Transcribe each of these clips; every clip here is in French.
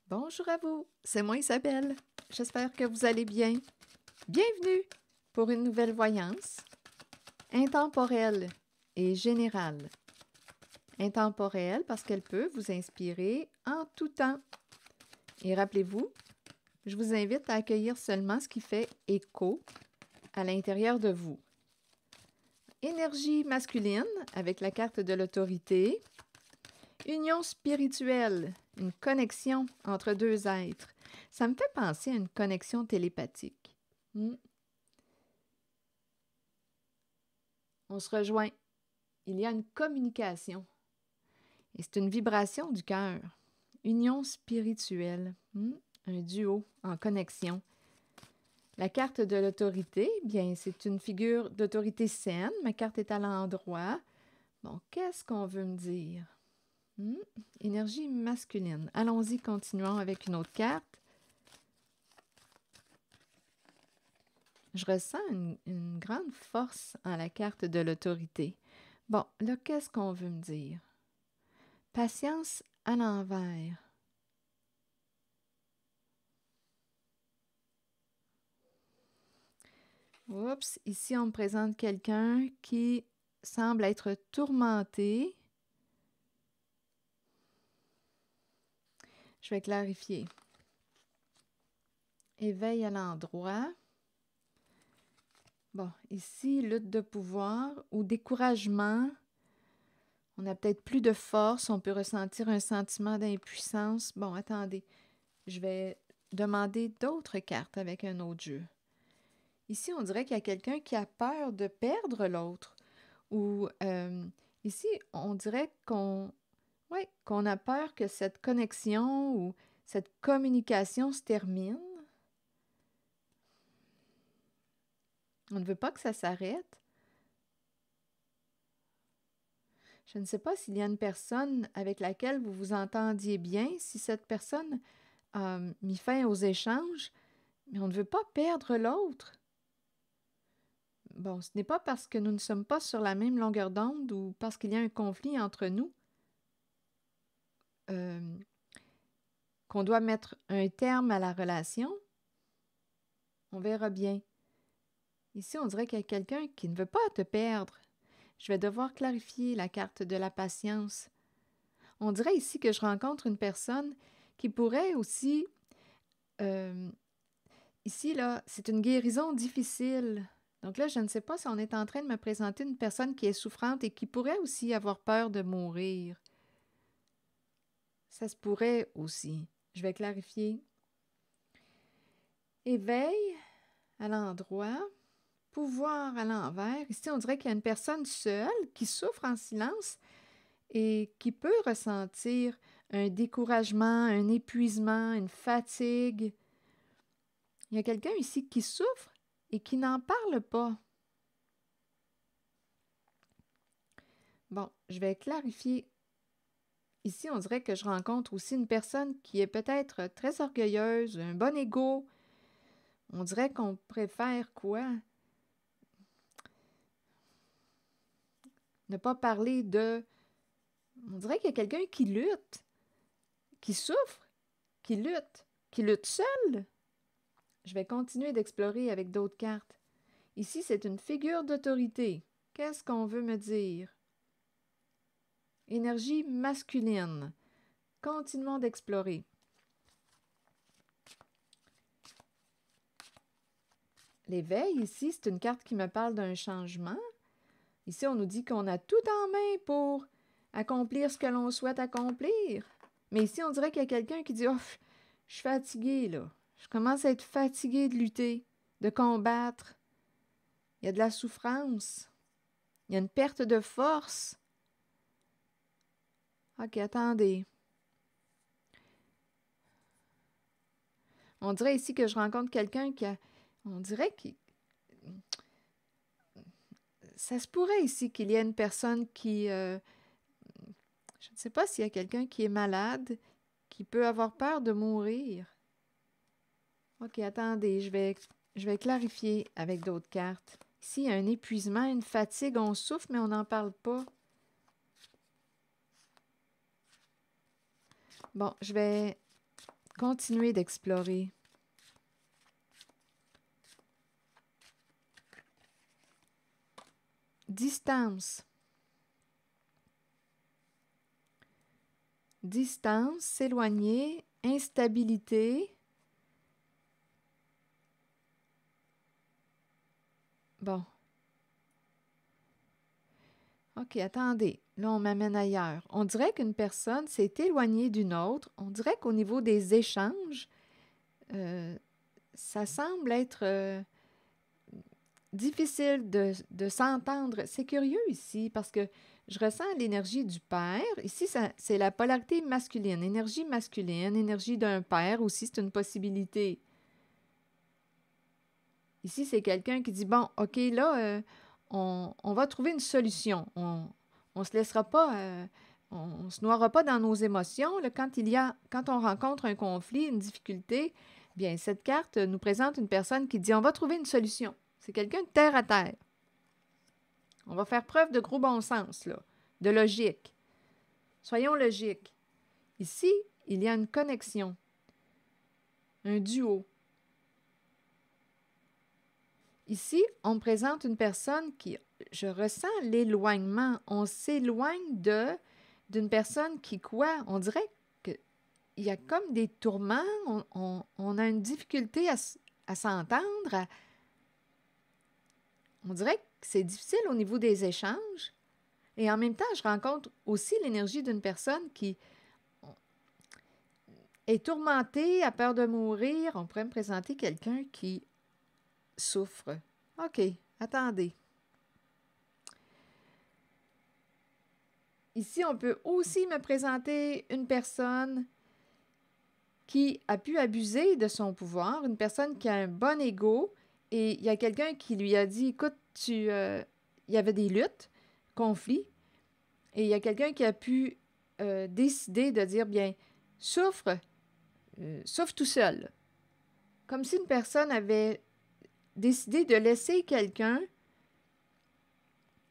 Bonjour à vous, c'est moi Isabelle. J'espère que vous allez bien. Bienvenue pour une nouvelle voyance intemporelle et générale. Intemporelle parce qu'elle peut vous inspirer en tout temps. Et rappelez-vous, je vous invite à accueillir seulement ce qui fait écho à l'intérieur de vous. Énergie masculine avec la carte de l'autorité. Union spirituelle, une connexion entre deux êtres. Ça me fait penser à une connexion télépathique. On se rejoint. Il y a une communication. Et c'est une vibration du cœur. Union spirituelle. Un duo en connexion. La carte de l'autorité, bien, c'est une figure d'autorité saine. Ma carte est à l'endroit. Bon, qu'est-ce qu'on veut me dire? Énergie masculine. Allons-y, continuons avec une autre carte. Je ressens une grande force en la carte de l'autorité. Bon, là, qu'est-ce qu'on veut me dire? Patience à l'envers. Oups, ici, on me présente quelqu'un qui semble être tourmenté. Je vais clarifier. Éveil à l'endroit. Bon, ici, lutte de pouvoir ou découragement. On a peut-être plus de force, on peut ressentir un sentiment d'impuissance. Bon, attendez, je vais demander d'autres cartes avec un autre jeu. Ici, on dirait qu'il y a quelqu'un qui a peur de perdre l'autre. Ou ici, on dirait qu'on a peur que cette connexion ou cette communication se termine. On ne veut pas que ça s'arrête. Je ne sais pas s'il y a une personne avec laquelle vous vous entendiez bien, si cette personne a mis fin aux échanges, mais on ne veut pas perdre l'autre. Bon, ce n'est pas parce que nous ne sommes pas sur la même longueur d'onde ou parce qu'il y a un conflit entre nous qu'on doit mettre un terme à la relation. On verra bien. Ici, on dirait qu'il y a quelqu'un qui ne veut pas te perdre. Je vais devoir clarifier la carte de la patience. On dirait ici que je rencontre une personne qui pourrait aussi... ici, là, c'est une guérison difficile. Donc là, je ne sais pas si on est en train de me présenter une personne qui est souffrante et qui pourrait aussi avoir peur de mourir. Ça se pourrait aussi. Je vais clarifier. Éveil à l'endroit. Pouvoir à l'envers. Ici, on dirait qu'il y a une personne seule qui souffre en silence et qui peut ressentir un découragement, un épuisement, une fatigue. Il y a quelqu'un ici qui souffre et qui n'en parle pas. Bon, je vais clarifier. Ici, on dirait que je rencontre aussi une personne qui est peut-être très orgueilleuse, un bon ego. On dirait qu'on préfère quoi? Ne pas parler de... On dirait qu'il y a quelqu'un qui lutte, qui souffre, qui lutte seul. Je vais continuer d'explorer avec d'autres cartes. Ici, c'est une figure d'autorité. Qu'est-ce qu'on veut me dire? Énergie masculine. Continuons d'explorer. L'éveil, ici, c'est une carte qui me parle d'un changement. Ici, on nous dit qu'on a tout en main pour accomplir ce que l'on souhaite accomplir. Mais ici, on dirait qu'il y a quelqu'un qui dit « Oh, je suis fatigué, là. Je commence à être fatigué de lutter, de combattre. Il y a de la souffrance. Il y a une perte de force. » OK, attendez. On dirait ici que je rencontre quelqu'un qui a... On dirait que... Ça se pourrait ici qu'il y ait une personne qui... je ne sais pas s'il y a quelqu'un qui est malade, qui peut avoir peur de mourir. OK, attendez, je vais clarifier avec d'autres cartes. Ici, il y a un épuisement, une fatigue, on souffre, mais on n'en parle pas. Bon, je vais continuez d'explorer. Distance. Distance, s'éloigner, instabilité. Bon. OK, attendez. Là, on m'amène ailleurs. On dirait qu'une personne s'est éloignée d'une autre. On dirait qu'au niveau des échanges, ça semble être difficile de s'entendre. C'est curieux ici parce que je ressens l'énergie du père. Ici, c'est la polarité masculine. Énergie d'un père aussi, c'est une possibilité. Ici, c'est quelqu'un qui dit, bon, OK, là, on va trouver une solution. On se laissera pas, on se noiera pas dans nos émotions. Là, quand on rencontre un conflit, une difficulté, bien, cette carte nous présente une personne qui dit, on va trouver une solution. C'est quelqu'un de terre à terre. On va faire preuve de gros bon sens, là, de logique. Soyons logiques. Ici, il y a une connexion, un duo. Ici, on me présente une personne qui, je ressens l'éloignement. On s'éloigne d'une personne qui, quoi? On dirait qu'il y a comme des tourments, on a une difficulté à s'entendre. On dirait que c'est difficile au niveau des échanges. Et en même temps, je rencontre aussi l'énergie d'une personne qui est tourmentée, a peur de mourir. On pourrait me présenter quelqu'un qui souffre. OK, attendez. Ici, on peut aussi me présenter une personne qui a pu abuser de son pouvoir, une personne qui a un bon ego, et il y a quelqu'un qui lui a dit, écoute, il y avait des luttes, conflits, et il y a quelqu'un qui a pu décider de dire, bien, souffre tout seul. Comme si une personne avait décidé de laisser quelqu'un,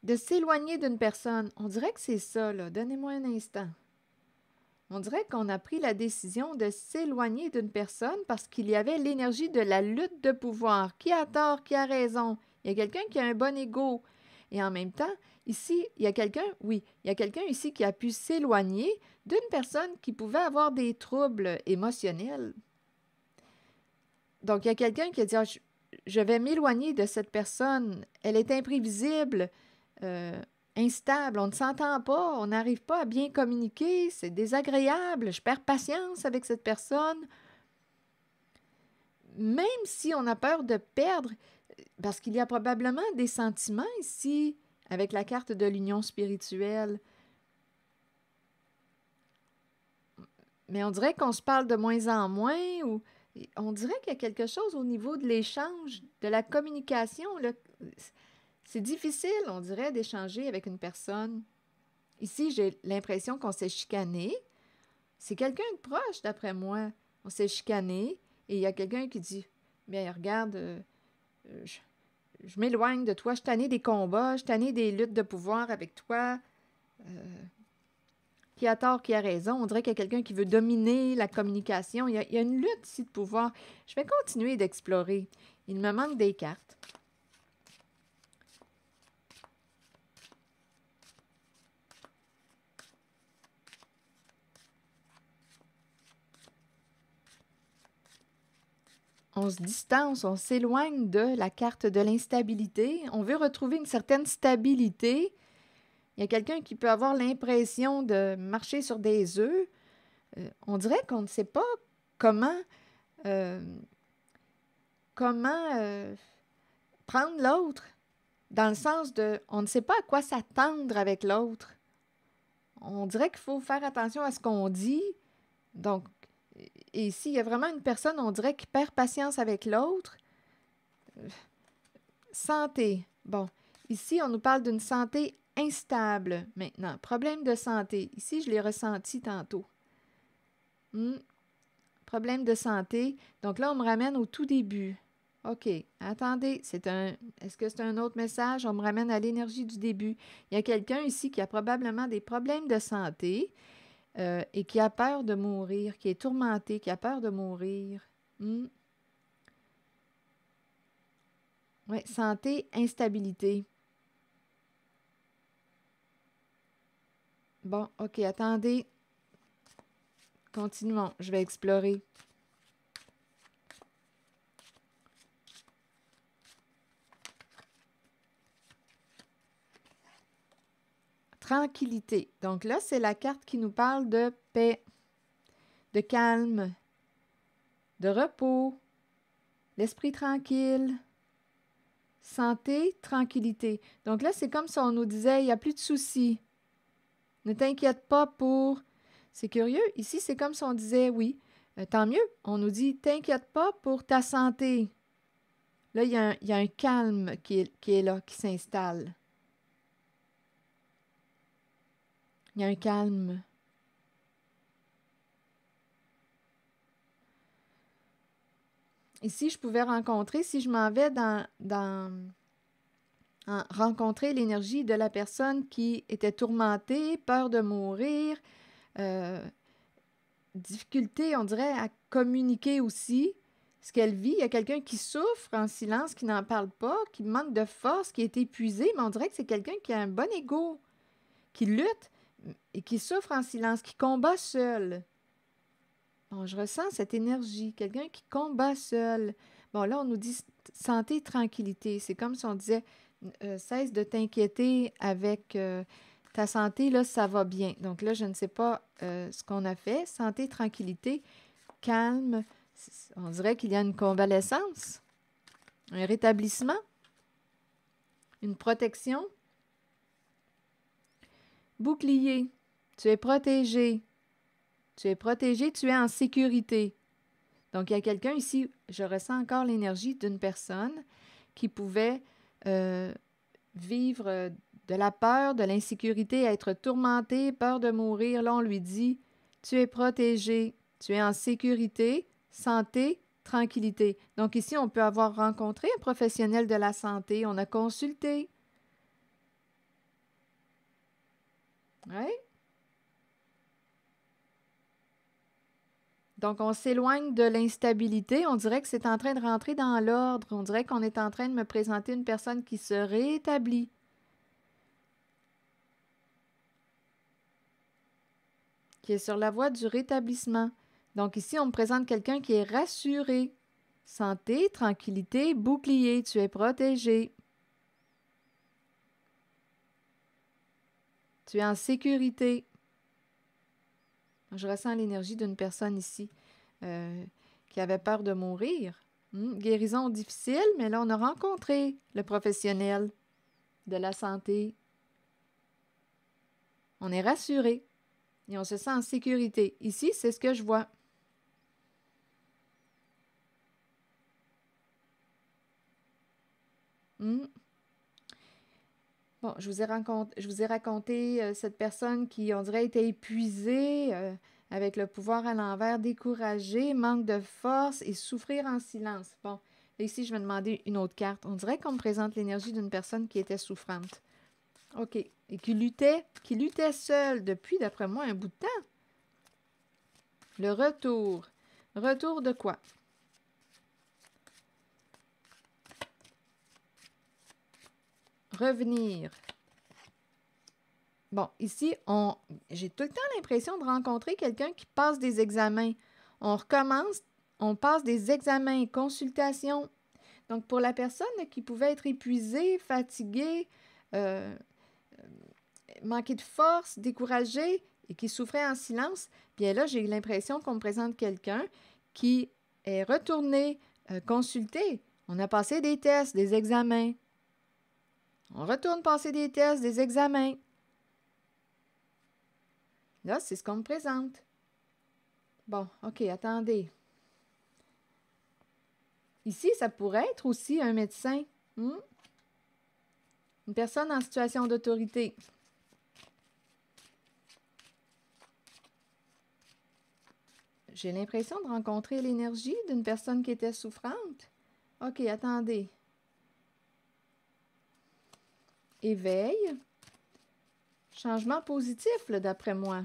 de s'éloigner d'une personne. On dirait que c'est ça, là. Donnez-moi un instant. On dirait qu'on a pris la décision de s'éloigner d'une personne parce qu'il y avait l'énergie de la lutte de pouvoir. Qui a tort, qui a raison? Il y a quelqu'un qui a un bon ego. Et en même temps, ici, il y a quelqu'un ici qui a pu s'éloigner d'une personne qui pouvait avoir des troubles émotionnels. Donc, il y a quelqu'un qui a dit, je vais m'éloigner de cette personne. Elle est imprévisible, instable, on ne s'entend pas, on n'arrive pas à bien communiquer, c'est désagréable, je perds patience avec cette personne. Même si on a peur de perdre, parce qu'il y a probablement des sentiments ici, avec la carte de l'union spirituelle. Mais on dirait qu'on se parle de moins en moins, ou on dirait qu'il y a quelque chose au niveau de l'échange, de la communication, là. C'est difficile, on dirait, d'échanger avec une personne. Ici, j'ai l'impression qu'on s'est chicané. C'est quelqu'un de proche, d'après moi. On s'est chicané et il y a quelqu'un qui dit, « Bien, regarde, je m'éloigne de toi, je suis tannée des combats, je suis tannée des luttes de pouvoir avec toi. Qui a tort, qui a raison. On dirait qu'il y a quelqu'un qui veut dominer la communication. Il y a une lutte ici de pouvoir. Je vais continuer d'explorer. Il me manque des cartes. On se distance, on s'éloigne de la carte de l'instabilité. On veut retrouver une certaine stabilité. Il y a quelqu'un qui peut avoir l'impression de marcher sur des œufs. On dirait qu'on ne sait pas comment prendre l'autre, dans le sens de, on ne sait pas à quoi s'attendre avec l'autre. On dirait qu'il faut faire attention à ce qu'on dit. Donc, et s'il y a vraiment une personne, on dirait, qui perd patience avec l'autre. Santé. Bon, ici, on nous parle d'une santé instable maintenant. Problème de santé. Ici, je l'ai ressenti tantôt. Problème de santé. Donc là, on me ramène au tout début. OK, attendez, est-ce que c'est un autre message? On me ramène à l'énergie du début. Il y a quelqu'un ici qui a probablement des problèmes de santé. et qui a peur de mourir, qui est tourmenté, qui a peur de mourir. Oui, santé, instabilité. Bon, OK, attendez. Continuons, je vais explorer. Tranquillité. Donc là, c'est la carte qui nous parle de paix, de calme, de repos, l'esprit tranquille, santé, tranquillité. Donc là, c'est comme si on nous disait, il n'y a plus de soucis. Ne t'inquiète pas pour... C'est curieux. Ici, c'est comme si on disait, oui, tant mieux. On nous dit, t'inquiète pas pour ta santé. Là, il y a un calme qui est là, qui s'installe. Il y a un calme. Ici, je pouvais rencontrer, si je m'en vais rencontrer l'énergie de la personne qui était tourmentée, peur de mourir, difficulté, on dirait, à communiquer aussi ce qu'elle vit. Il y a quelqu'un qui souffre en silence, qui n'en parle pas, qui manque de force, qui est épuisé, mais on dirait que c'est quelqu'un qui a un bon ego, qui lutte et qui souffre en silence, qui combat seul. Bon, je ressens cette énergie, quelqu'un qui combat seul. Bon, là, on nous dit santé, tranquillité. C'est comme si on disait cesse de t'inquiéter avec ta santé, là, ça va bien. Donc là, je ne sais pas ce qu'on a fait. Santé, tranquillité, calme. On dirait qu'il y a une convalescence, un rétablissement, une protection. Bouclier, tu es protégé. Tu es protégé, tu es en sécurité. Donc, il y a quelqu'un ici, je ressens encore l'énergie d'une personne qui pouvait vivre de la peur, de l'insécurité, être tourmenté, peur de mourir. Là, on lui dit, tu es protégé, tu es en sécurité, santé, tranquillité. Donc ici, on peut avoir rencontré un professionnel de la santé, on a consulté. Oui. Donc, on s'éloigne de l'instabilité. On dirait que c'est en train de rentrer dans l'ordre. On dirait qu'on est en train de me présenter une personne qui se rétablit. Qui est sur la voie du rétablissement. Donc ici, on me présente quelqu'un qui est rassuré. Santé, tranquillité, bouclier, tu es protégé. Tu es en sécurité. Je ressens l'énergie d'une personne ici qui avait peur de mourir. Guérison difficile, mais là, on a rencontré le professionnel de la santé. On est rassuré et on se sent en sécurité. Ici, c'est ce que je vois. Bon, je vous ai raconté cette personne qui, on dirait, était épuisée, avec le pouvoir à l'envers, découragée, manque de force et souffrir en silence. Bon, là, ici, je vais demander une autre carte. On dirait qu'on me présente l'énergie d'une personne qui était souffrante. OK. Et qui luttait seule depuis, d'après moi, un bout de temps. Le retour. Retour de quoi? Revenir. Bon, ici, j'ai tout le temps l'impression de rencontrer quelqu'un qui passe des examens. On recommence, on passe des examens, consultations. Donc, pour la personne qui pouvait être épuisée, fatiguée, manquer de force, découragée et qui souffrait en silence, bien là, j'ai l'impression qu'on me présente quelqu'un qui est retourné consulter. On a passé des tests, des examens. On retourne passer des tests, des examens. Là, c'est ce qu'on me présente. Bon, OK, attendez. Ici, ça pourrait être aussi un médecin. Une personne en situation d'autorité. J'ai l'impression de rencontrer l'énergie d'une personne qui était souffrante. OK, attendez. Éveil. Changement positif, là, d'après moi.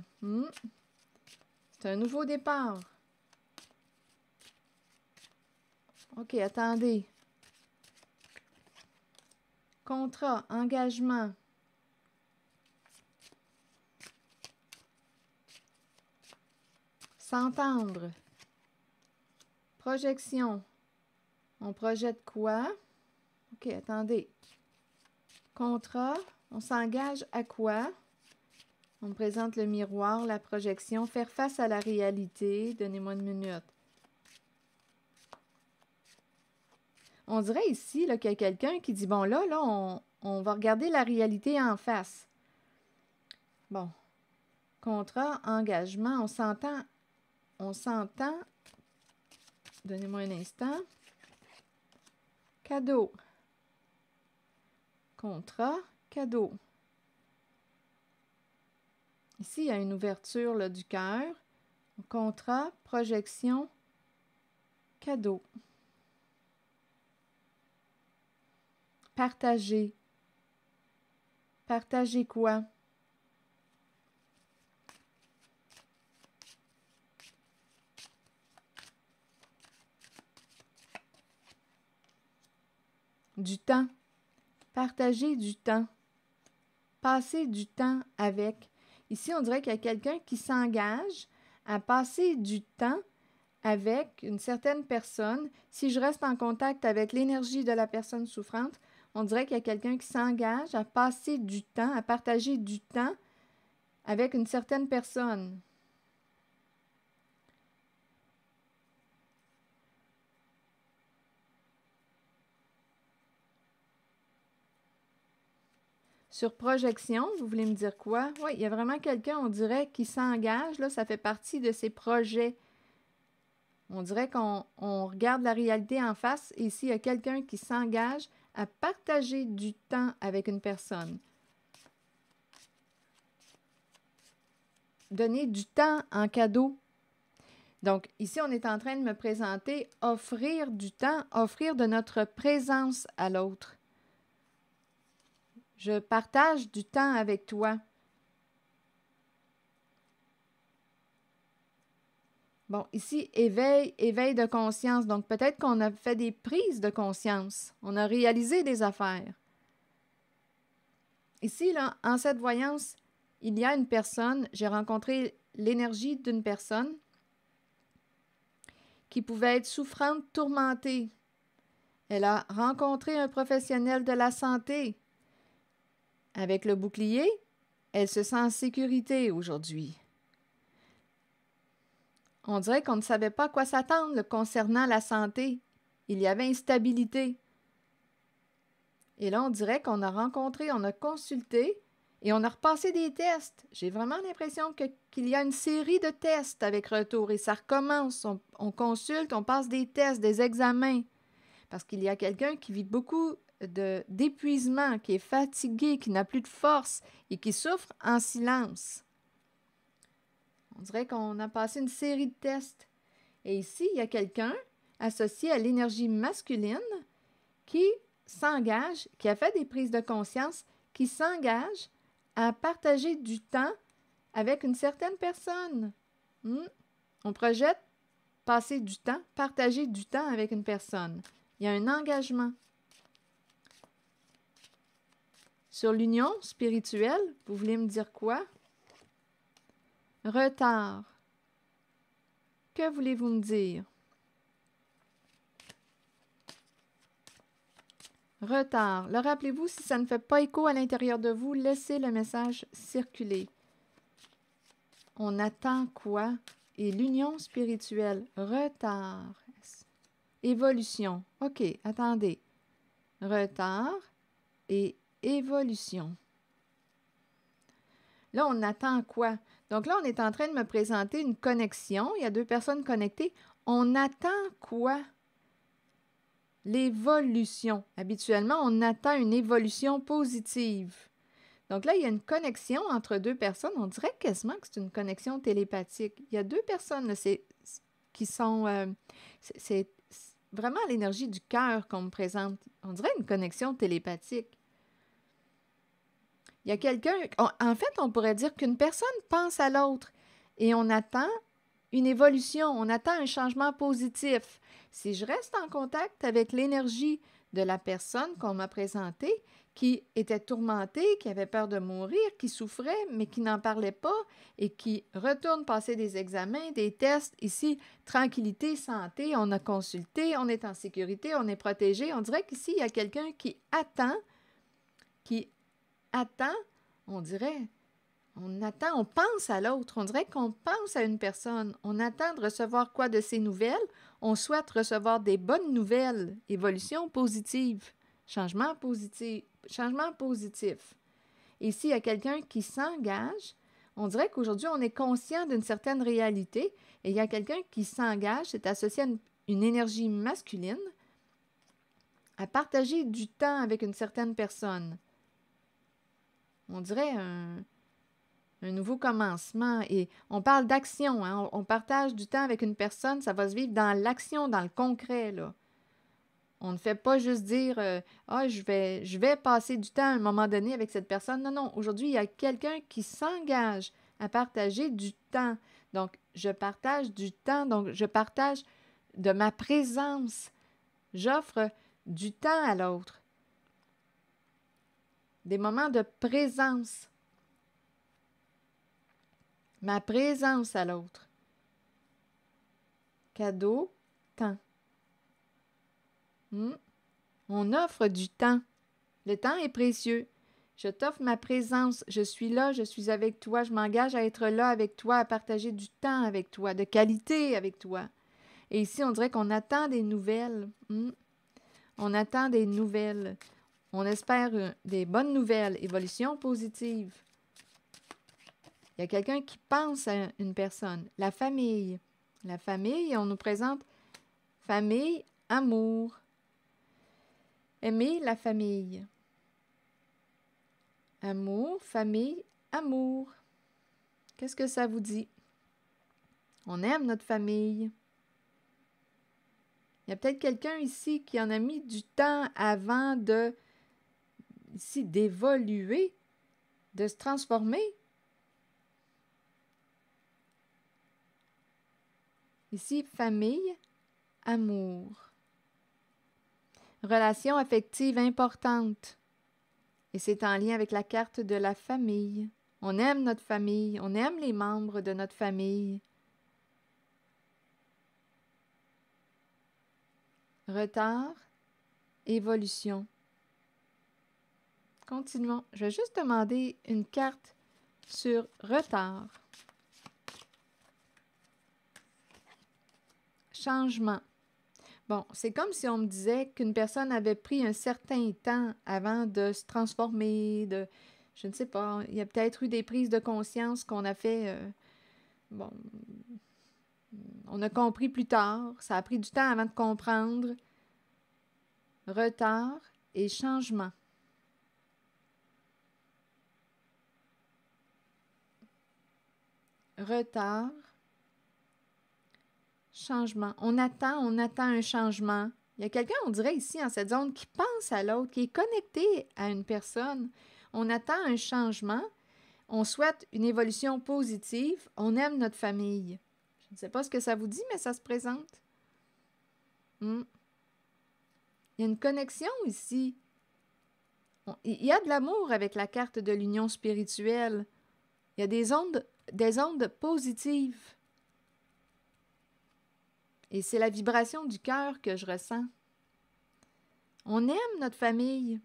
C'est un nouveau départ. OK, attendez. Contrat, engagement. S'entendre. Projection. On projette quoi? OK, attendez. Contrat, on s'engage à quoi? On me présente le miroir, la projection, faire face à la réalité. Donnez-moi une minute. On dirait ici qu'il y a quelqu'un qui dit, bon là on va regarder la réalité en face. Bon. Contrat, engagement, on s'entend. Donnez-moi un instant. Cadeau. Contrat, cadeau. Ici, il y a une ouverture là, du cœur. Contrat, projection, cadeau. Partager. Partager quoi? Du temps. Partager du temps. Passer du temps avec. Ici, on dirait qu'il y a quelqu'un qui s'engage à passer du temps avec une certaine personne. Si je reste en contact avec l'énergie de la personne souffrante, on dirait qu'il y a quelqu'un qui s'engage à passer du temps, à partager du temps avec une certaine personne. Sur projection, vous voulez me dire quoi? Oui, il y a vraiment quelqu'un, on dirait, qui s'engage. Là, ça fait partie de ses projets. On dirait qu'on regarde la réalité en face. Et ici, il y a quelqu'un qui s'engage à partager du temps avec une personne. Donner du temps en cadeau. Donc, ici, on est en train de me présenter offrir du temps, offrir de notre présence à l'autre. Je partage du temps avec toi. Bon, ici, éveil de conscience. Donc, peut-être qu'on a fait des prises de conscience. On a réalisé des affaires. Ici, là, en cette voyance, il y a une personne, j'ai rencontré l'énergie d'une personne qui pouvait être souffrante, tourmentée. Elle a rencontré un professionnel de la santé. Avec le bouclier, elle se sent en sécurité aujourd'hui. On dirait qu'on ne savait pas à quoi s'attendre concernant la santé. Il y avait instabilité. Et là, on dirait qu'on a rencontré, on a consulté et on a repassé des tests. J'ai vraiment l'impression qu'il y a une série de tests avec retour et ça recommence. On consulte, on passe des tests, des examens. Parce qu'il y a quelqu'un qui vit beaucoup d'épuisement, qui est fatigué, qui n'a plus de force et qui souffre en silence. On dirait qu'on a passé une série de tests. Et ici, il y a quelqu'un associé à l'énergie masculine qui s'engage, qui a fait des prises de conscience, qui s'engage à partager du temps avec une certaine personne. On projette passer du temps, partager du temps avec une personne. Il y a un engagement. Sur l'union spirituelle, vous voulez me dire quoi? Retard. Que voulez-vous me dire? Retard. Le rappelez-vous, si ça ne fait pas écho à l'intérieur de vous, laissez le message circuler. On attend quoi? Et l'union spirituelle. Retard. Évolution. OK, attendez. Retard et évolution. Là, on attend quoi? Donc là, on est en train de me présenter une connexion. Il y a deux personnes connectées. On attend quoi? L'évolution. Habituellement, on attend une évolution positive. Donc là, il y a une connexion entre deux personnes. On dirait quasiment que c'est une connexion télépathique. Il y a deux personnes là, qui sont... c'est vraiment l'énergie du cœur qu'on me présente. On dirait une connexion télépathique. Il y a quelqu'un... En fait, on pourrait dire qu'une personne pense à l'autre et on attend une évolution, on attend un changement positif. Si je reste en contact avec l'énergie de la personne qu'on m'a présentée, qui était tourmentée, qui avait peur de mourir, qui souffrait, mais qui n'en parlait pas et qui retourne passer des examens, des tests. Ici, tranquillité, santé, on a consulté, on est en sécurité, on est protégé. On dirait qu'ici, il y a quelqu'un qui attend, on dirait, on attend, on pense à l'autre. On dirait qu'on pense à une personne. On attend de recevoir quoi de ses nouvelles? On souhaite recevoir des bonnes nouvelles, évolution positive, changement positif. Changement positif. Ici, il y a quelqu'un qui s'engage. On dirait qu'aujourd'hui, on est conscient d'une certaine réalité et il y a quelqu'un qui s'engage, c'est associé à une énergie masculine, à partager du temps avec une certaine personne. On dirait un nouveau commencement et on parle d'action. Hein? On partage du temps avec une personne, ça va se vivre dans l'action, dans le concret, là. On ne fait pas juste dire je vais passer du temps à un moment donné avec cette personne. Non, non. Aujourd'hui, il y a quelqu'un qui s'engage à partager du temps. Donc, je partage du temps. Donc, je partage de ma présence. J'offre du temps à l'autre. Des moments de présence. Ma présence à l'autre. Cadeau, temps. On offre du temps. Le temps est précieux. Je t'offre ma présence. Je suis là, je suis avec toi. Je m'engage à être là avec toi, à partager du temps avec toi, de qualité avec toi. Et ici, on dirait qu'on attend des nouvelles. On attend des nouvelles. On espère des bonnes nouvelles, évolution positive. Il y a quelqu'un qui pense à une personne. La famille. La famille, on nous présente famille, amour. Aimer la famille. Amour, famille, amour. Qu'est-ce que ça vous dit? On aime notre famille. Il y a peut-être quelqu'un ici qui en a mis du temps avant d'évoluer, de se transformer. Ici, famille, amour. Relation affective importante. Et c'est en lien avec la carte de la famille. On aime notre famille, on aime les membres de notre famille. Retard, évolution. Continuons. Je vais juste demander une carte sur retard. Changement. Bon, c'est comme si on me disait qu'une personne avait pris un certain temps avant de se transformer, je ne sais pas, il y a peut-être eu des prises de conscience qu'on a fait, on a compris plus tard, ça a pris du temps avant de comprendre. Retard et changement. Retard, changement. On attend un changement. Il y a quelqu'un, on dirait ici, en cette zone, qui pense à l'autre, qui est connecté à une personne. On attend un changement. On souhaite une évolution positive. On aime notre famille. Je ne sais pas ce que ça vous dit, mais ça se présente. Il y a une connexion ici. Il y a de l'amour avec la carte de l'union spirituelle. Il y a des ondes positives. Et c'est la vibration du cœur que je ressens. On aime notre famille.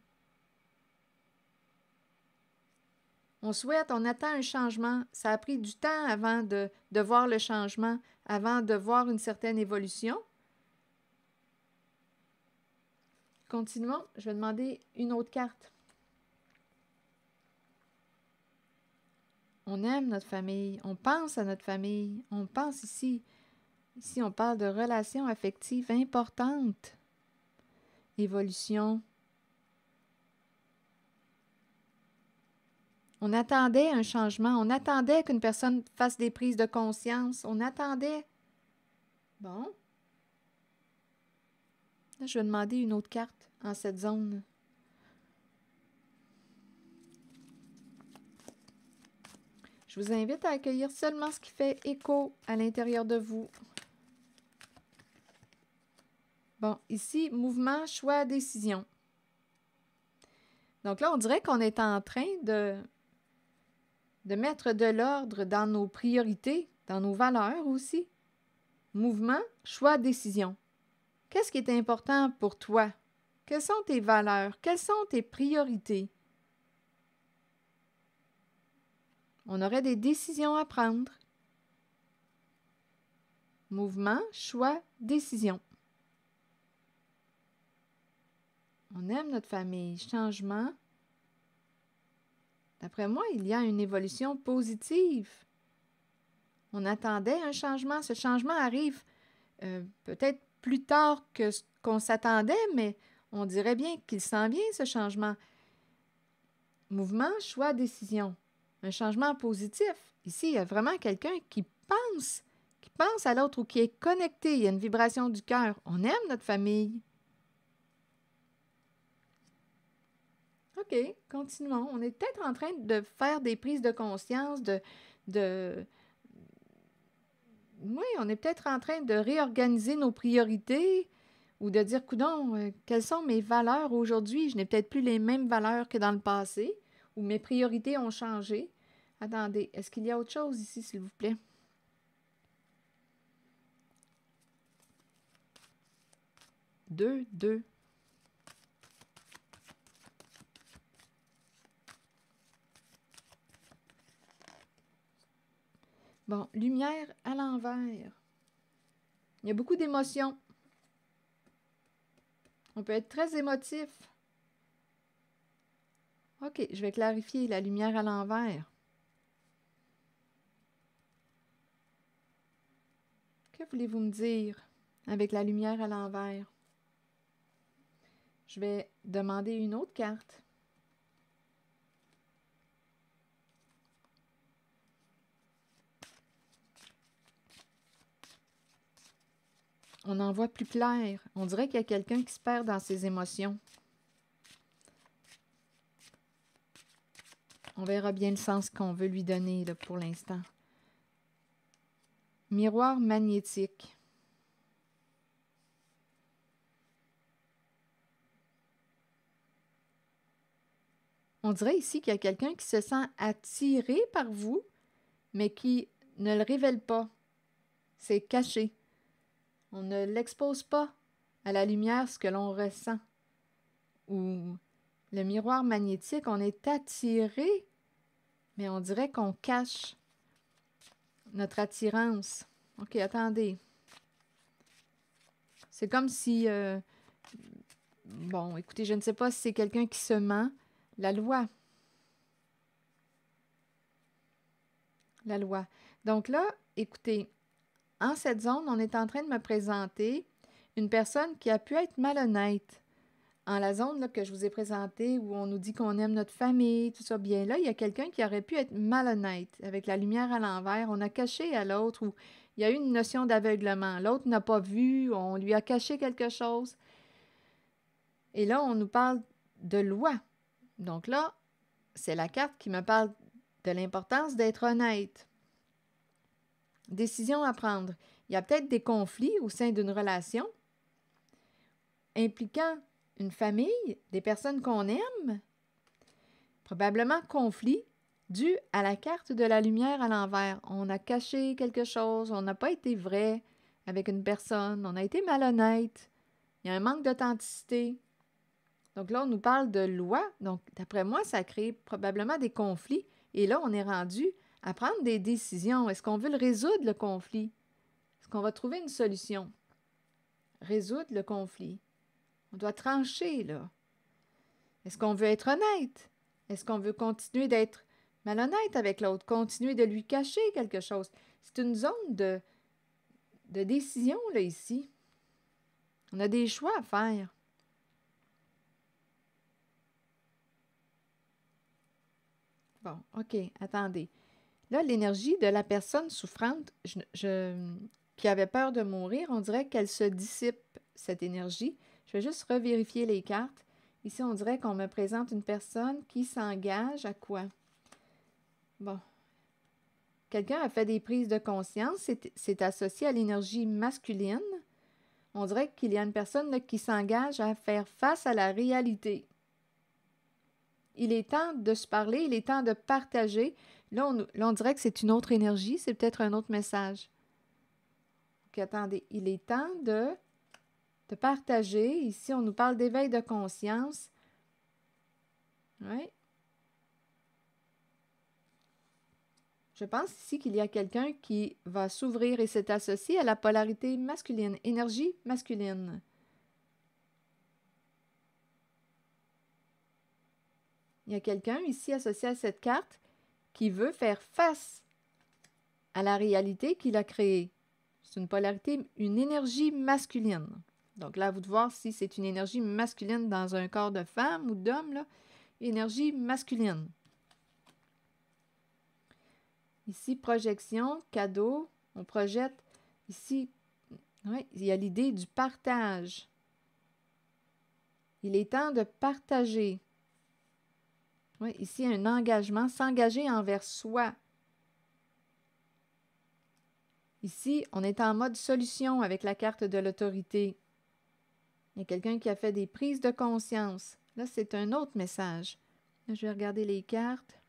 On souhaite, on attend un changement. Ça a pris du temps avant de voir le changement, avant de voir une certaine évolution. Continuons. Je vais demander une autre carte. On aime notre famille. On pense à notre famille. On pense ici. Ici, on parle de relations affectives importantes. Évolution. On attendait un changement. On attendait qu'une personne fasse des prises de conscience. On attendait. Bon. Là, je vais demander une autre carte en cette zone. Je vous invite à accueillir seulement ce qui fait écho à l'intérieur de vous. Bon, ici, mouvement, choix, décision. Donc là, on dirait qu'on est en train de mettre de l'ordre dans nos priorités, dans nos valeurs aussi. Mouvement, choix, décision. Qu'est-ce qui est important pour toi? Quelles sont tes valeurs? Quelles sont tes priorités? On aurait des décisions à prendre. Mouvement, choix, décision. On aime notre famille. Changement. D'après moi, il y a une évolution positive. On attendait un changement. Ce changement arrive peut-être plus tard que ce qu'on s'attendait, mais on dirait bien qu'il s'en vient, ce changement. Mouvement, choix, décision. Un changement positif. Ici, il y a vraiment quelqu'un qui pense à l'autre ou qui est connecté. Il y a une vibration du cœur. On aime notre famille. OK, continuons. On est peut-être en train de faire des prises de conscience, Oui, on est peut-être en train de réorganiser nos priorités ou de dire, coudonc, quelles sont mes valeurs aujourd'hui? Je n'ai peut-être plus les mêmes valeurs que dans le passé ou mes priorités ont changé. Attendez, est-ce qu'il y a autre chose ici, s'il vous plaît? Deux. Bon, lumière à l'envers. Il y a beaucoup d'émotions. On peut être très émotif. OK, je vais clarifier la lumière à l'envers. Que voulez-vous me dire avec la lumière à l'envers? Je vais demander une autre carte. On en voit plus clair. On dirait qu'il y a quelqu'un qui se perd dans ses émotions. On verra bien le sens qu'on veut lui donner là, pour l'instant. Miroir magnétique. On dirait ici qu'il y a quelqu'un qui se sent attiré par vous, mais qui ne le révèle pas. C'est caché. On ne l'expose pas à la lumière ce que l'on ressent. Ou le miroir magnétique, on est attiré, mais on dirait qu'on cache notre attirance. OK, attendez. C'est comme si... bon, écoutez, je ne sais pas si c'est quelqu'un qui se ment. La loi. La loi. Donc là, écoutez, en cette zone, on est en train de me présenter une personne qui a pu être malhonnête. En la zone là, que je vous ai présentée, où on nous dit qu'on aime notre famille, tout ça, bien là, il y a quelqu'un qui aurait pu être malhonnête. Avec la lumière à l'envers, on a caché à l'autre, ou il y a eu une notion d'aveuglement. L'autre n'a pas vu, on lui a caché quelque chose. Et là, on nous parle de loi. Donc là, c'est la carte qui me parle de l'importance d'être honnête. Décision à prendre. Il y a peut-être des conflits au sein d'une relation impliquant une famille, des personnes qu'on aime. Probablement conflit dû à la carte de la lumière à l'envers. On a caché quelque chose, on n'a pas été vrai avec une personne, on a été malhonnête. Il y a un manque d'authenticité. Donc là, on nous parle de loi. Donc, d'après moi, ça crée probablement des conflits. Et là, on est rendu à prendre des décisions. Est-ce qu'on veut le résoudre, le conflit? Est-ce qu'on va trouver une solution? Résoudre le conflit. On doit trancher, là. Est-ce qu'on veut être honnête? Est-ce qu'on veut continuer d'être malhonnête avec l'autre? Continuer de lui cacher quelque chose? C'est une zone de décision, là, ici. On a des choix à faire. Bon, OK, attendez. Là, l'énergie de la personne souffrante qui avait peur de mourir, on dirait qu'elle se dissipe, cette énergie. Je vais juste revérifier les cartes. Ici, on dirait qu'on me présente une personne qui s'engage à quoi? Bon. quelqu'un a fait des prises de conscience, c'est associé à l'énergie masculine. On dirait qu'il y a une personne là, qui s'engage à faire face à la réalité. Il est temps de se parler, il est temps de partager. Là, on dirait que c'est une autre énergie, c'est peut-être un autre message. Donc, attendez, il est temps de partager. Ici, on nous parle d'éveil de conscience. Oui. Je pense ici qu'il y a quelqu'un qui va s'ouvrir et c'est associé à la polarité masculine, énergie masculine. Il y a quelqu'un ici associé à cette carte qui veut faire face à la réalité qu'il a créée. C'est une polarité, une énergie masculine. Donc là, à vous de voir si c'est une énergie masculine dans un corps de femme ou d'homme, là. Énergie masculine. Ici, projection, cadeau, on projette. Ici, oui, il y a l'idée du partage. Il est temps de partager. Oui, ici, un engagement, s'engager envers soi. Ici, on est en mode solution avec la carte de l'autorité. Il y a quelqu'un qui a fait des prises de conscience. Là, c'est un autre message. Là, je vais regarder les cartes.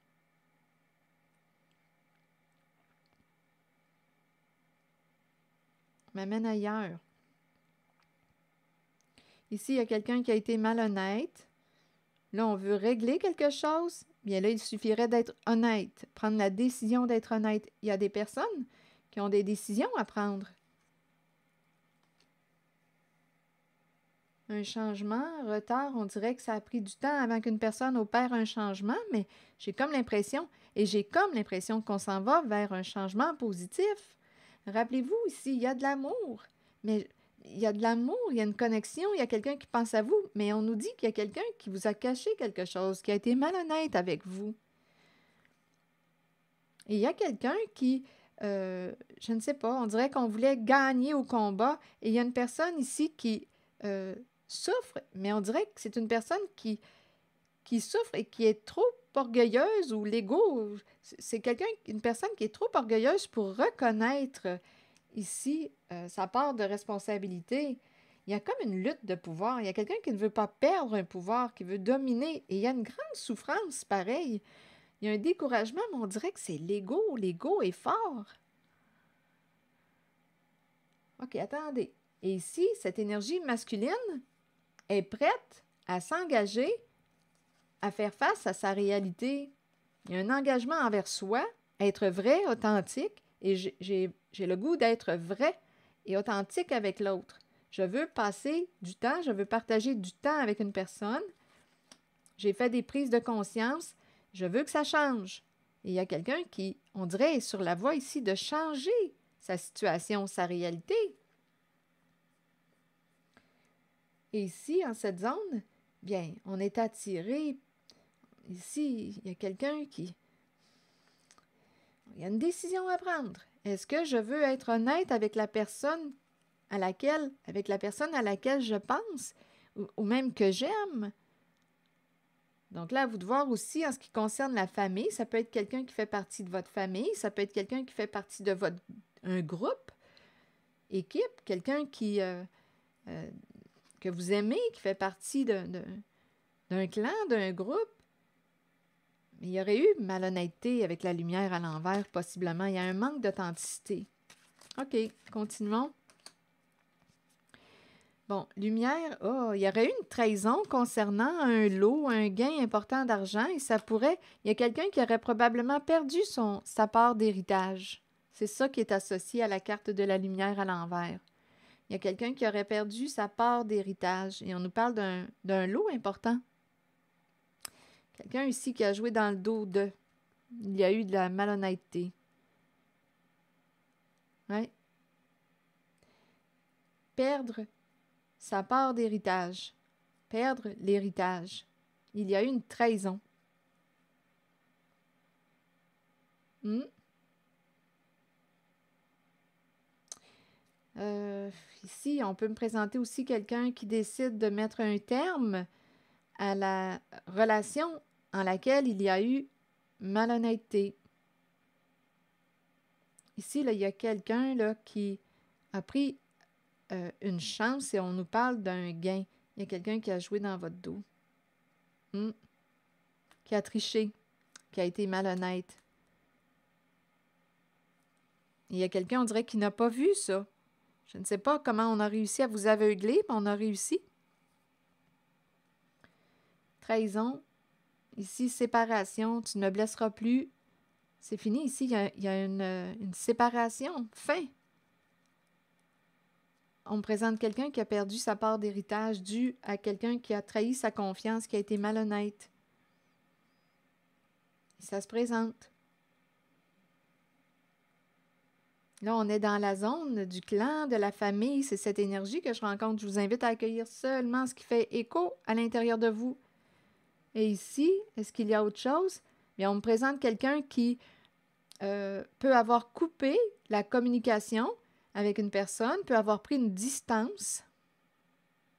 On m'amène ailleurs. Ici, il y a quelqu'un qui a été malhonnête. Là, on veut régler quelque chose. Bien là, il suffirait d'être honnête, prendre la décision d'être honnête. Il y a des personnes qui ont des décisions à prendre. Un changement, retard, on dirait que ça a pris du temps avant qu'une personne opère un changement, mais j'ai comme l'impression qu'on s'en va vers un changement positif. Rappelez-vous ici, il y a de l'amour, mais il y a de l'amour, il y a une connexion, il y a quelqu'un qui pense à vous, mais on nous dit qu'il y a quelqu'un qui vous a caché quelque chose, qui a été malhonnête avec vous. Et il y a quelqu'un qui, je ne sais pas, on dirait qu'on voulait gagner au combat, et il y a une personne ici qui souffre, mais on dirait que c'est une personne qui souffre et qui est trop orgueilleuse, ou l'ego, c'est une personne qui est trop orgueilleuse pour reconnaître ici sa part de responsabilité. Il y a comme une lutte de pouvoir. Il y a quelqu'un qui ne veut pas perdre un pouvoir, qui veut dominer. Et il y a une grande souffrance, pareil. Il y a un découragement, mais on dirait que c'est l'ego. L'ego est fort. OK, attendez. Et ici, cette énergie masculine est prête à s'engager, à faire face à sa réalité. Il y a un engagement envers soi, être vrai, authentique, et j'ai le goût d'être vrai et authentique avec l'autre. Je veux passer du temps, je veux partager du temps avec une personne. J'ai fait des prises de conscience, je veux que ça change. Et il y a quelqu'un qui, on dirait, est sur la voie ici de changer sa situation, sa réalité. Et ici, en cette zone, bien, on est attiré. Ici, il y a quelqu'un qui... Il y a une décision à prendre. Est-ce que je veux être honnête avec la personne à laquelle je pense ou même que j'aime? Donc là, à vous de voir aussi en ce qui concerne la famille, ça peut être quelqu'un qui fait partie de votre famille, ça peut être quelqu'un qui fait partie de un groupe, équipe, quelqu'un que vous aimez, qui fait partie d'un clan, d'un groupe. Il y aurait eu malhonnêteté avec la lumière à l'envers, possiblement. Il y a un manque d'authenticité. OK, continuons. Bon, lumière, il y aurait eu une trahison concernant un lot, un gain important d'argent et il y a quelqu'un qui aurait probablement perdu sa part d'héritage. C'est ça qui est associé à la carte de la lumière à l'envers. Il y a quelqu'un qui aurait perdu sa part d'héritage et on nous parle d'un lot important. Quelqu'un ici qui a joué dans le dos de. Il y a eu de la malhonnêteté. Ouais. Perdre sa part d'héritage. Perdre l'héritage. Il y a eu une trahison. Ici, on peut me présenter aussi quelqu'un qui décide de mettre un terme à la relation en laquelle il y a eu malhonnêteté. ici, là, il y a quelqu'un là, qui a pris une chance et on nous parle d'un gain. Il y a quelqu'un qui a joué dans votre dos. Qui a triché, qui a été malhonnête. Il y a quelqu'un, on dirait, qui n'a pas vu ça. Je ne sais pas comment on a réussi à vous aveugler, mais on a réussi. Trahison. Ici, séparation. Tu ne me blesseras plus. C'est fini. Ici, il y a une séparation. Fin. On me présente quelqu'un qui a perdu sa part d'héritage dû à quelqu'un qui a trahi sa confiance, qui a été malhonnête. Et ça se présente. Là, on est dans la zone du clan, de la famille. C'est cette énergie que je rencontre. Je vous invite à accueillir seulement ce qui fait écho à l'intérieur de vous. Et ici, est-ce qu'il y a autre chose? Bien, on me présente quelqu'un qui peut avoir coupé la communication avec une personne, peut avoir pris une distance.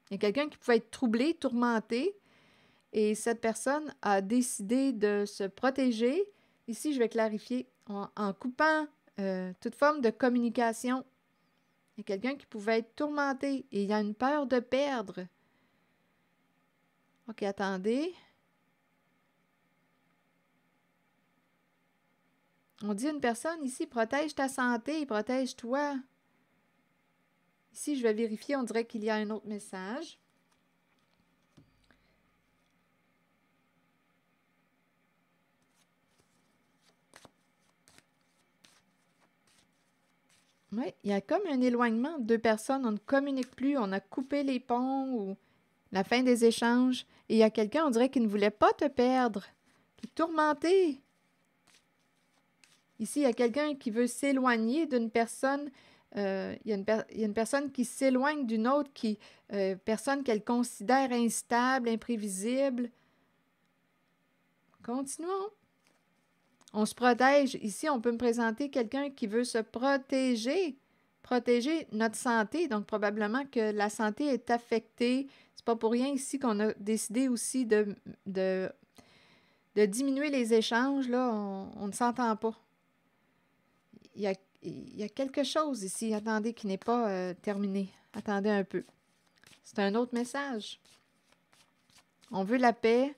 Il y a quelqu'un qui pouvait être troublé, tourmenté, et cette personne a décidé de se protéger. Ici, je vais clarifier, en coupant toute forme de communication. Il y a quelqu'un qui pouvait être tourmenté et il y a une peur de perdre. OK, attendez. On dit une personne ici, protège ta santé, protège-toi. Ici, je vais vérifier, on dirait qu'il y a un autre message. Oui, il y a comme un éloignement de deux personnes. On ne communique plus, on a coupé les ponts ou la fin des échanges. Et il y a quelqu'un, on dirait, qui ne voulait pas te perdre, qui est tourmenté. Ici, il y a quelqu'un qui veut s'éloigner d'une personne. Il y a une personne qui s'éloigne d'une autre, personne qu'elle considère instable, imprévisible. Continuons. On se protège. Ici, on peut me présenter quelqu'un qui veut se protéger notre santé. Donc, probablement que la santé est affectée. C'est pas pour rien ici qu'on a décidé aussi de diminuer les échanges. Là, on ne s'entend pas. Il y a quelque chose ici, attendez, qui n'est pas terminé. Attendez un peu. C'est un autre message. On veut la paix.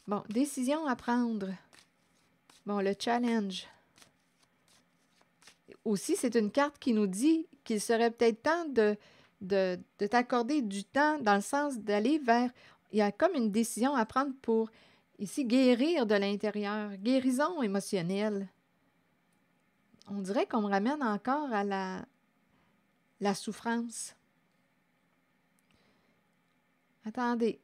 Bon, décision à prendre. Bon, le challenge. Aussi, c'est une carte qui nous dit qu'il serait peut-être temps de t'accorder du temps dans le sens d'aller vers... Il y a comme une décision à prendre pour, ici, guérir de l'intérieur. Guérison émotionnelle. On dirait qu'on me ramène encore à la souffrance. Attendez.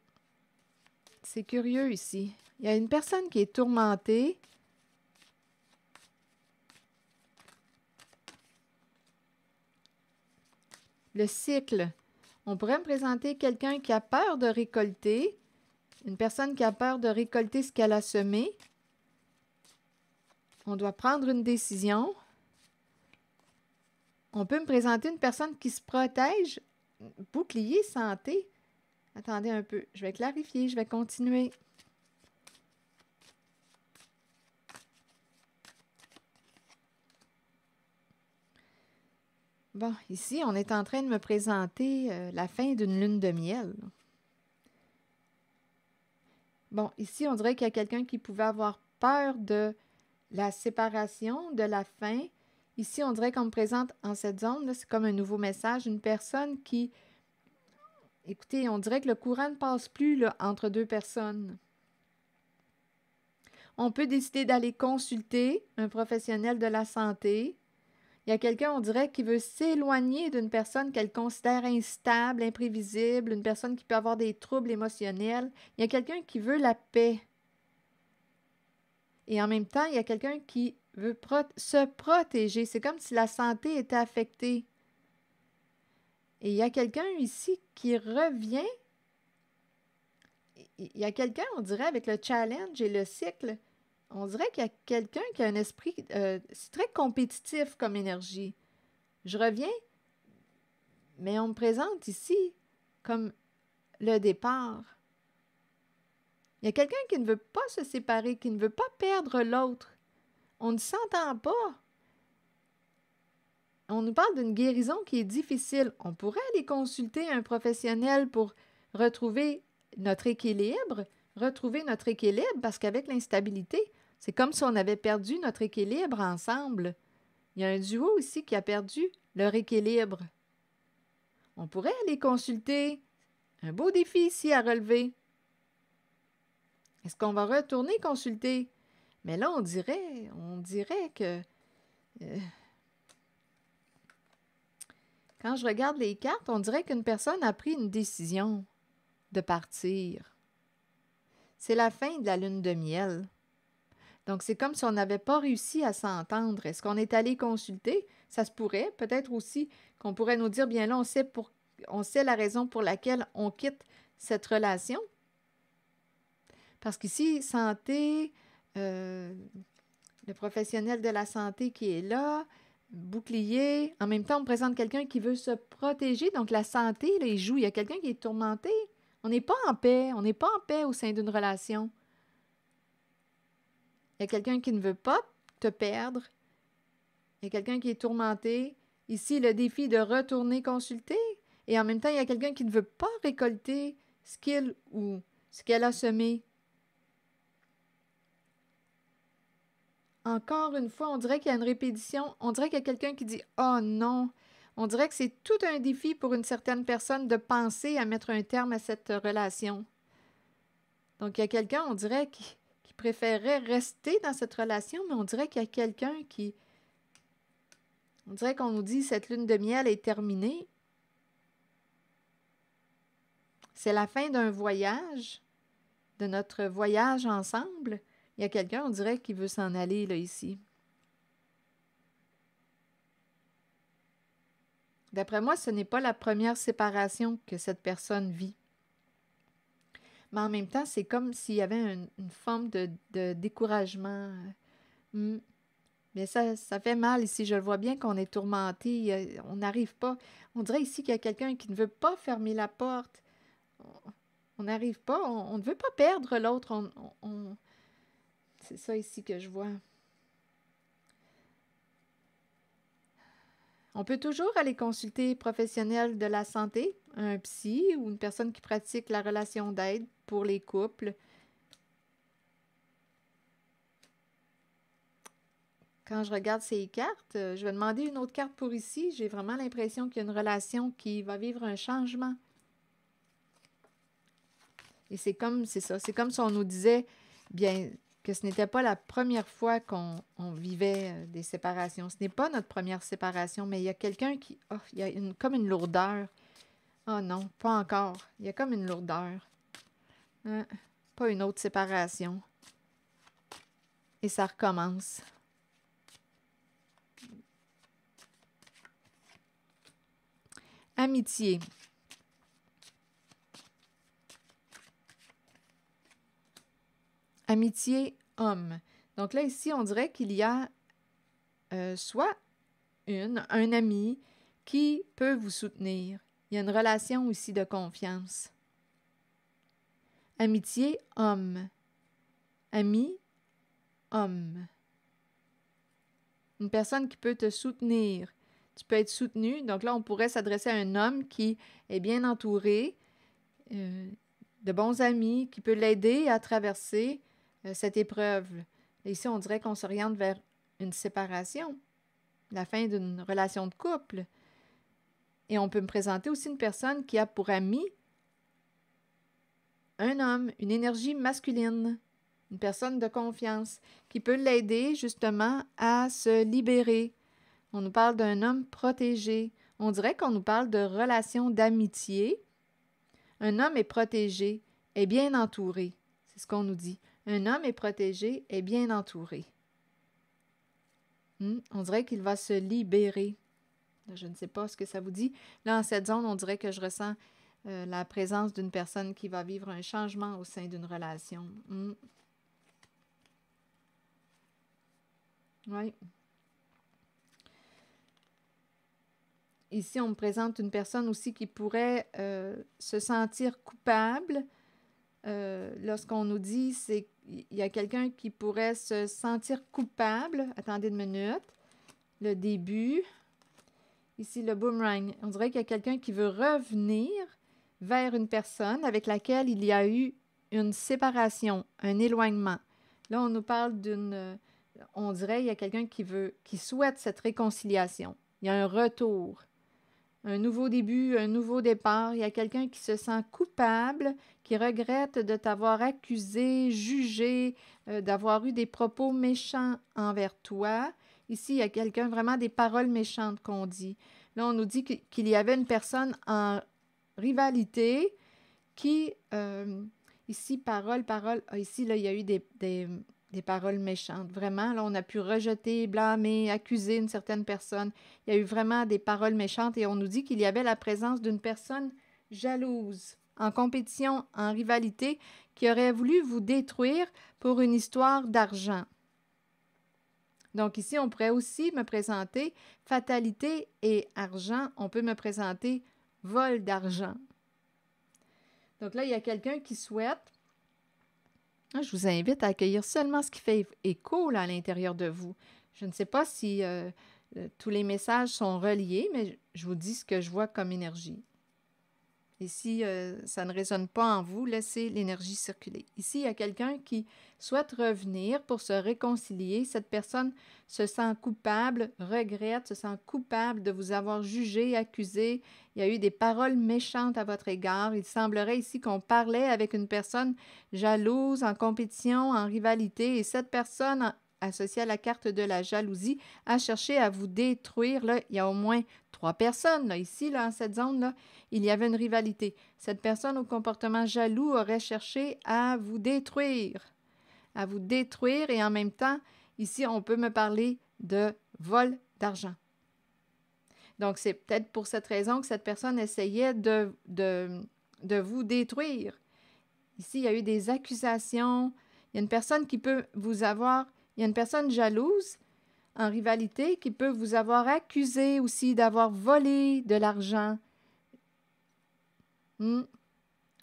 C'est curieux ici. Il y a une personne qui est tourmentée. Le cycle. On pourrait me présenter quelqu'un qui a peur de récolter, une personne qui a peur de récolter ce qu'elle a semé. On doit prendre une décision. On peut me présenter une personne qui se protège, bouclier santé. Attendez un peu, je vais clarifier, je vais continuer. Bon, ici, on est en train de me présenter la fin d'une lune de miel. Bon, ici, on dirait qu'il y a quelqu'un qui pouvait avoir peur de la séparation, de la fin. Ici, on dirait qu'on me présente en cette zone, c'est comme un nouveau message, une personne qui... Écoutez, on dirait que le courant ne passe plus là, entre deux personnes. On peut décider d'aller consulter un professionnel de la santé. Il y a quelqu'un, on dirait, qui veut s'éloigner d'une personne qu'elle considère instable, imprévisible, une personne qui peut avoir des troubles émotionnels. Il y a quelqu'un qui veut la paix. Et en même temps, il y a quelqu'un qui veut se protéger. C'est comme si la santé était affectée. Et il y a quelqu'un ici qui revient. Il y a quelqu'un, on dirait, avec le challenge et le cycle, on dirait qu'il y a quelqu'un qui a un esprit, c'est très compétitif comme énergie. Je reviens, mais on me présente ici comme le départ. Il y a quelqu'un qui ne veut pas se séparer, qui ne veut pas perdre l'autre. On ne s'entend pas. On nous parle d'une guérison qui est difficile. On pourrait aller consulter un professionnel pour retrouver notre équilibre, parce qu'avec l'instabilité, c'est comme si on avait perdu notre équilibre ensemble. Il y a un duo ici qui a perdu leur équilibre. On pourrait aller consulter. Un beau défi ici à relever. Est-ce qu'on va retourner consulter? Mais là, on dirait que quand je regarde les cartes, on dirait qu'une personne a pris une décision de partir. C'est la fin de la lune de miel. Donc, c'est comme si on n'avait pas réussi à s'entendre. Est-ce qu'on est allé consulter? Ça se pourrait. Peut-être aussi qu'on pourrait nous dire, bien là, on sait la raison pour laquelle on quitte cette relation. Parce qu'ici, santé, le professionnel de la santé qui est là, bouclier. En même temps, on me présente quelqu'un qui veut se protéger. Donc, la santé, là, il joue. Il y a quelqu'un qui est tourmenté. On n'est pas en paix. On n'est pas en paix au sein d'une relation. Il y a quelqu'un qui ne veut pas te perdre. Il y a quelqu'un qui est tourmenté. Ici, le défi de retourner consulter. Et en même temps, il y a quelqu'un qui ne veut pas récolter ce qu'il ou ce qu'elle a semé. Encore une fois, on dirait qu'il y a une répétition. On dirait qu'il y a quelqu'un qui dit « Oh non! » On dirait que c'est tout un défi pour une certaine personne de penser à mettre un terme à cette relation. Donc, il y a quelqu'un, on dirait, qui préférerait rester dans cette relation, mais on dirait qu'il y a quelqu'un qui... On dirait qu'on nous dit « Cette lune de miel est terminée. » C'est la fin d'un voyage, de notre voyage ensemble. Il y a quelqu'un, on dirait, qui veut s'en aller, là, ici. D'après moi, ce n'est pas la première séparation que cette personne vit. Mais en même temps, c'est comme s'il y avait une forme de découragement. Mais ça fait mal ici. Je le vois bien qu'on est tourmenté. On n'arrive pas. On dirait ici qu'il y a quelqu'un qui ne veut pas fermer la porte. On n'arrive pas. On ne veut pas perdre l'autre. C'est ça ici que je vois. On peut toujours aller consulter professionnel de la santé, un psy ou une personne qui pratique la relation d'aide pour les couples. Quand je regarde ces cartes, je vais demander une autre carte pour ici. J'ai vraiment l'impression qu'il y a une relation qui va vivre un changement. Et c'est ça. C'est comme si on nous disait, bien, que ce n'était pas la première fois qu'on vivait des séparations. Ce n'est pas notre première séparation, mais il y a quelqu'un qui... Oh, il y a comme une lourdeur. Oh non, pas encore. Il y a comme une lourdeur. Hein? Pas une autre séparation. Et ça recommence. Amitié. Amitié homme. Donc là, ici, on dirait qu'il y a soit un ami qui peut vous soutenir. Il y a une relation aussi de confiance. Amitié homme. Ami homme. Une personne qui peut te soutenir. Tu peux être soutenu. Donc là, on pourrait s'adresser à un homme qui est bien entouré, de bons amis, qui peut l'aider à traverser cette épreuve. Et ici, on dirait qu'on s'oriente vers une séparation, la fin d'une relation de couple. Et on peut me présenter aussi une personne qui a pour ami un homme, une énergie masculine, une personne de confiance, qui peut l'aider justement à se libérer. On nous parle d'un homme protégé. On dirait qu'on nous parle de relations d'amitié. Un homme est protégé, est bien entouré. C'est ce qu'on nous dit. Un homme est protégé, est bien entouré. On dirait qu'il va se libérer. Je ne sais pas ce que ça vous dit. Là, en cette zone, on dirait que je ressens la présence d'une personne qui va vivre un changement au sein d'une relation. Oui. Ici, on me présente une personne aussi qui pourrait se sentir coupable lorsqu'on nous dit c'est qu'il y a quelqu'un qui pourrait se sentir coupable. Attendez une minute. Le début. Ici, le boomerang. On dirait qu'il y a quelqu'un qui veut revenir vers une personne avec laquelle il y a eu une séparation, un éloignement. Là, on nous parle on dirait qu'il y a quelqu'un qui souhaite cette réconciliation. Il y a un retour, un nouveau début, un nouveau départ. Il y a quelqu'un qui se sent coupable, qui regrette de t'avoir accusé, jugé, d'avoir eu des propos méchants envers toi. Ici, il y a quelqu'un, vraiment des paroles méchantes qu'on dit. Là, on nous dit qu'il y avait une personne en rivalité qui, ici, parole, ici, là, il y a eu des paroles méchantes. Vraiment, là, on a pu rejeter, blâmer, accuser une certaine personne. Il y a eu vraiment des paroles méchantes et on nous dit qu'il y avait la présence d'une personne jalouse, en compétition, en rivalité, qui aurait voulu vous détruire pour une histoire d'argent. Donc ici, on pourrait aussi me présenter fatalité et argent. On peut me présenter vol d'argent. Donc là, il y a quelqu'un qui souhaite. Je vous invite à accueillir seulement ce qui fait écho là, à l'intérieur de vous. Je ne sais pas si tous les messages sont reliés, mais je vous dis ce que je vois comme énergie. Et si ça ne résonne pas en vous, laissez l'énergie circuler. Ici, il y a quelqu'un qui souhaite revenir pour se réconcilier. Cette personne se sent coupable, regrette, se sent coupable de vous avoir jugé, accusé. Il y a eu des paroles méchantes à votre égard. Il semblerait ici qu'on parlait avec une personne jalouse, en compétition, en rivalité. Et cette personne, associée à la carte de la jalousie, a cherché à vous détruire. Là, il y a au moins 3 personnes. Là, ici, là, en cette zone-là, il y avait une rivalité. Cette personne au comportement jaloux aurait cherché à vous détruire. Et en même temps, ici, on peut me parler de vol d'argent. Donc, c'est peut-être pour cette raison que cette personne essayait de vous détruire. Ici, il y a eu des accusations. Il y a une personne qui peut vous avoir... Il y a une personne jalouse en rivalité qui peut vous avoir accusé aussi d'avoir volé de l'argent,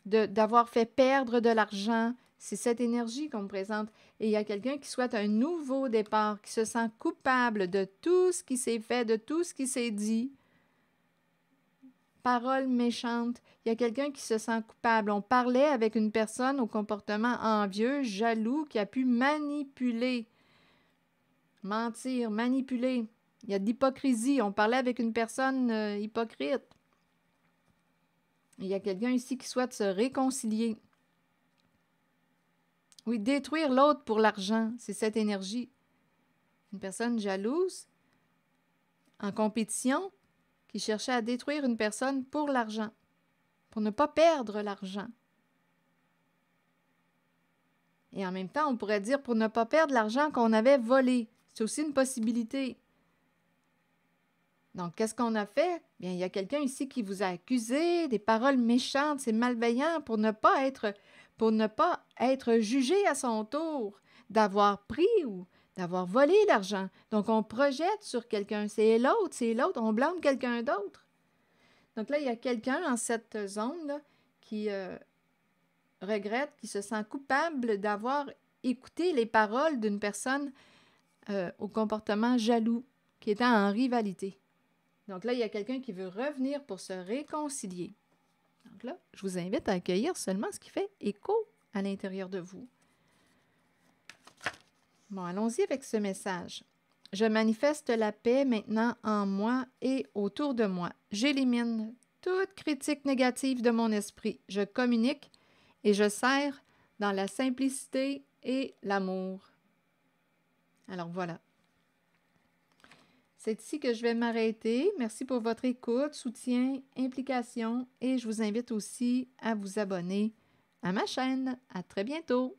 d'avoir fait perdre de l'argent. C'est cette énergie qu'on me présente. Et il y a quelqu'un qui souhaite un nouveau départ, qui se sent coupable de tout ce qui s'est fait, de tout ce qui s'est dit. Paroles méchantes. Il y a quelqu'un qui se sent coupable. On parlait avec une personne au comportement envieux, jaloux, qui a pu manipuler. Mentir, manipuler. Il y a de l'hypocrisie. On parlait avec une personne hypocrite. Il y a quelqu'un ici qui souhaite se réconcilier. Oui, détruire l'autre pour l'argent, c'est cette énergie. Une personne jalouse, en compétition, qui cherchait à détruire une personne pour l'argent, pour ne pas perdre l'argent. Et en même temps, on pourrait dire pour ne pas perdre l'argent qu'on avait volé. C'est aussi une possibilité. Donc, qu'est-ce qu'on a fait? Bien, il y a quelqu'un ici qui vous a accusé, des paroles méchantes, c'est malveillant pour ne pas être jugé à son tour, d'avoir pris ou d'avoir volé l'argent. Donc, on projette sur quelqu'un. C'est l'autre, on blâme quelqu'un d'autre. Donc là, il y a quelqu'un dans cette zone-là qui regrette, qui se sent coupable d'avoir écouté les paroles d'une personne au comportement jaloux, qui était en rivalité. Donc là, il y a quelqu'un qui veut revenir pour se réconcilier. Donc là, je vous invite à accueillir seulement ce qui fait écho à l'intérieur de vous. Bon, allons-y avec ce message. Je manifeste la paix maintenant en moi et autour de moi. J'élimine toute critique négative de mon esprit. Je communique et je sers dans la simplicité et l'amour. Alors voilà. C'est ici que je vais m'arrêter. Merci pour votre écoute, soutien, implication et je vous invite aussi à vous abonner à ma chaîne. À très bientôt!